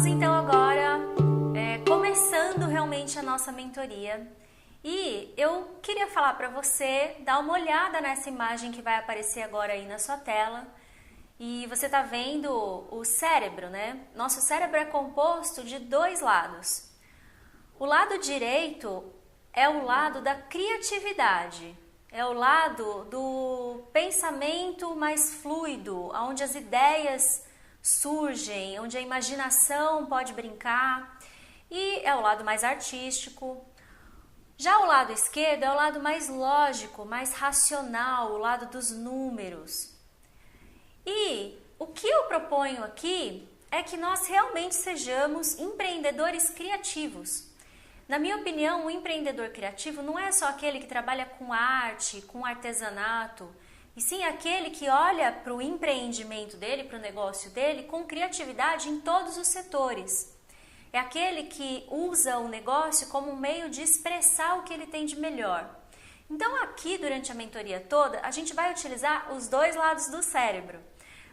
Estamos então agora começando realmente a nossa mentoria e eu queria falar para você dar uma olhada nessa imagem que vai aparecer agora aí na sua tela e você está vendo o cérebro, né? Nosso cérebro é composto de dois lados. O lado direito é o lado da criatividade, é o lado do pensamento mais fluido, onde as ideias surgem, onde a imaginação pode brincar, e é o lado mais artístico. Já o lado esquerdo é o lado mais lógico, mais racional, o lado dos números. E o que eu proponho aqui é que nós realmente sejamos empreendedores criativos. Na minha opinião, um empreendedor criativo não é só aquele que trabalha com arte, com artesanato, e sim aquele que olha para o empreendimento dele, para o negócio dele, com criatividade em todos os setores. É aquele que usa o negócio como um meio de expressar o que ele tem de melhor. Então aqui, durante a mentoria toda, a gente vai utilizar os dois lados do cérebro.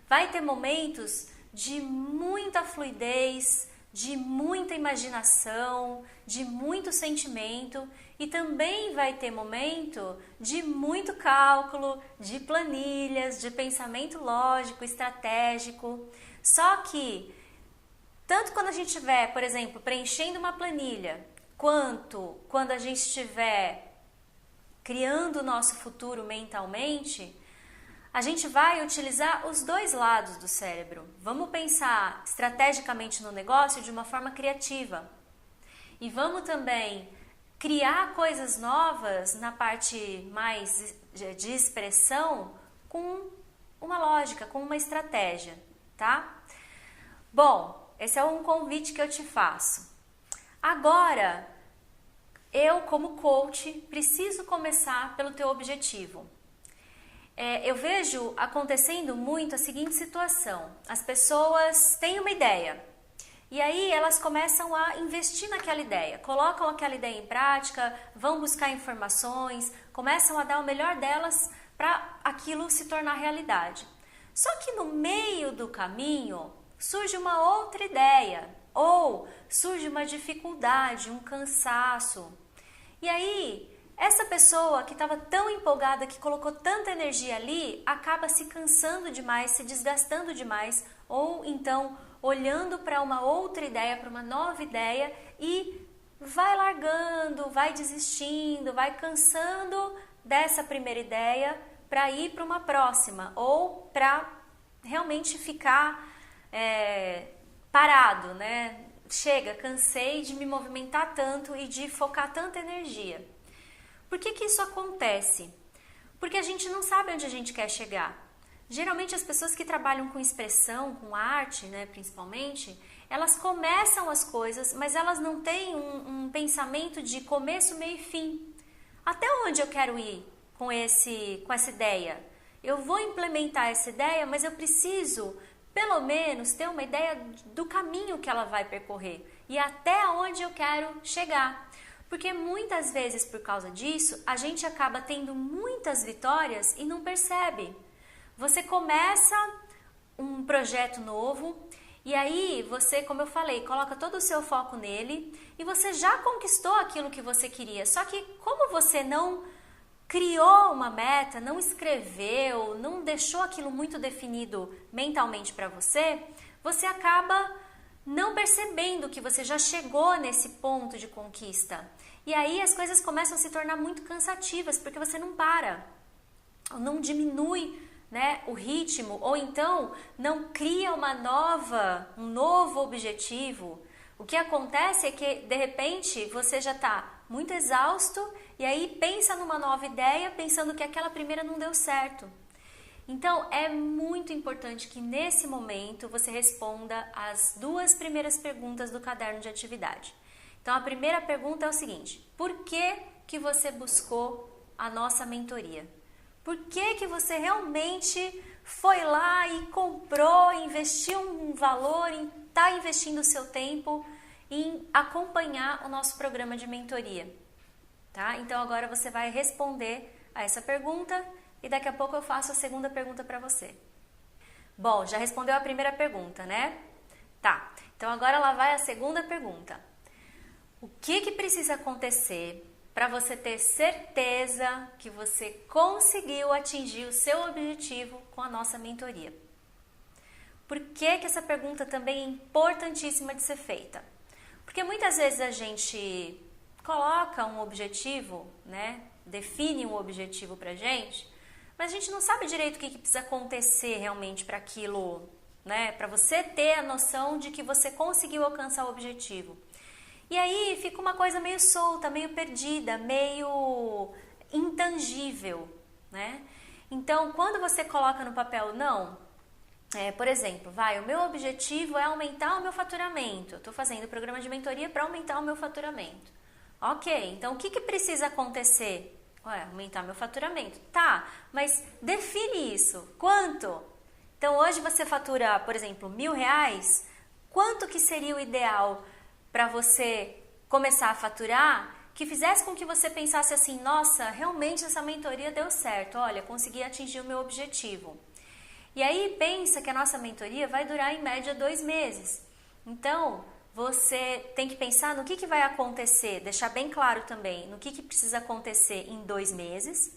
Vai ter momentos de muita fluidez, de muita imaginação, de muito sentimento e também vai ter momento de muito cálculo, de planilhas, de pensamento lógico, estratégico. Só que, tanto quando a gente estiver, por exemplo, preenchendo uma planilha, quanto quando a gente estiver criando o nosso futuro mentalmente, a gente vai utilizar os dois lados do cérebro. Vamos pensar estrategicamente no negócio de uma forma criativa. E vamos também criar coisas novas na parte mais de expressão com uma lógica, com uma estratégia, tá? Bom, esse é um convite que eu te faço. Agora, eu como coach preciso começar pelo teu objetivo. Eu vejo acontecendo muito a seguinte situação: as pessoas têm uma ideia e aí elas começam a investir naquela ideia, colocam aquela ideia em prática, vão buscar informações, começam a dar o melhor delas para aquilo se tornar realidade. Só que no meio do caminho surge uma outra ideia ou surge uma dificuldade, um cansaço. E aí essa pessoa que estava tão empolgada, que colocou tanta energia ali, acaba se cansando demais, se desgastando demais, ou então olhando para uma outra ideia, para uma nova ideia e vai largando, vai desistindo, vai cansando dessa primeira ideia para ir para uma próxima, ou para realmente ficar parado, né? Chega, cansei de me movimentar tanto e de focar tanta energia. Por que isso acontece? Porque a gente não sabe onde a gente quer chegar. Geralmente as pessoas que trabalham com expressão, com arte, né, principalmente, elas começam as coisas, mas elas não têm um pensamento de começo, meio e fim. Até onde eu quero ir com essa ideia? Eu vou implementar essa ideia, mas eu preciso, pelo menos, ter uma ideia do caminho que ela vai percorrer e até onde eu quero chegar. Porque muitas vezes, por causa disso, a gente acaba tendo muitas vitórias e não percebe. Você começa um projeto novo e aí você, como eu falei, coloca todo o seu foco nele e você já conquistou aquilo que você queria. Só que como você não criou uma meta, não escreveu, não deixou aquilo muito definido mentalmente para você, você acaba não percebendo que você já chegou nesse ponto de conquista. E aí as coisas começam a se tornar muito cansativas, porque você não para, não diminui, né, o ritmo, ou então não cria um novo objetivo. O que acontece é que, de repente, você já está muito exausto e aí pensa numa nova ideia, pensando que aquela primeira não deu certo. Então, é muito importante que nesse momento você responda as duas primeiras perguntas do caderno de atividade. Então, a primeira pergunta é o seguinte: por que você buscou a nossa mentoria? Por que você realmente foi lá e comprou, investiu um valor, está investindo o seu tempo em acompanhar o nosso programa de mentoria? Tá? Então, agora você vai responder a essa pergunta e daqui a pouco eu faço a segunda pergunta para você. Bom, já respondeu a primeira pergunta, né? Tá, então agora lá vai a segunda pergunta. O que precisa acontecer para você ter certeza que você conseguiu atingir o seu objetivo com a nossa mentoria? Por que essa pergunta também é importantíssima de ser feita? Porque muitas vezes a gente coloca um objetivo, né? Define um objetivo pra gente, mas a gente não sabe direito o que precisa acontecer realmente para aquilo, né? Para você ter a noção de que você conseguiu alcançar o objetivo. E aí fica uma coisa meio solta, meio perdida, meio intangível, né? Então, quando você coloca no papel, não, por exemplo, o meu objetivo é aumentar o meu faturamento. Eu estou fazendo o programa de mentoria para aumentar o meu faturamento. Ok, então o que precisa acontecer? Aumentar meu faturamento. Tá, mas define isso. Quanto? Então, hoje você fatura, por exemplo, R$1.000. Quanto que seria o ideal para você começar a faturar, que fizesse com que você pensasse assim, nossa, realmente essa mentoria deu certo, olha, consegui atingir o meu objetivo. E aí pensa que a nossa mentoria vai durar em média 2 meses. Então, você tem que pensar no que vai acontecer, deixar bem claro também no que precisa acontecer em 2 meses,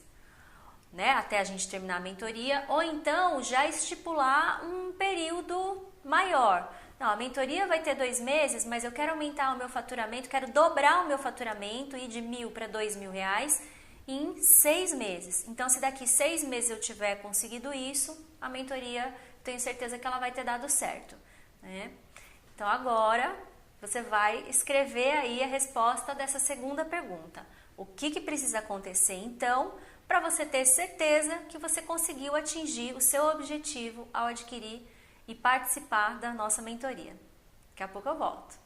né, até a gente terminar a mentoria, ou então já estipular um período maior. Não, a mentoria vai ter 2 meses, mas eu quero aumentar o meu faturamento, quero dobrar o meu faturamento, ir de R$1.000 para R$2.000 em 6 meses. Então, se daqui 6 meses eu tiver conseguido isso, a mentoria, tenho certeza que ela vai ter dado certo, né? Então, agora você vai escrever aí a resposta dessa segunda pergunta. O que precisa acontecer, então, para você ter certeza que você conseguiu atingir o seu objetivo ao adquirir e participar da nossa mentoria. Daqui a pouco eu volto.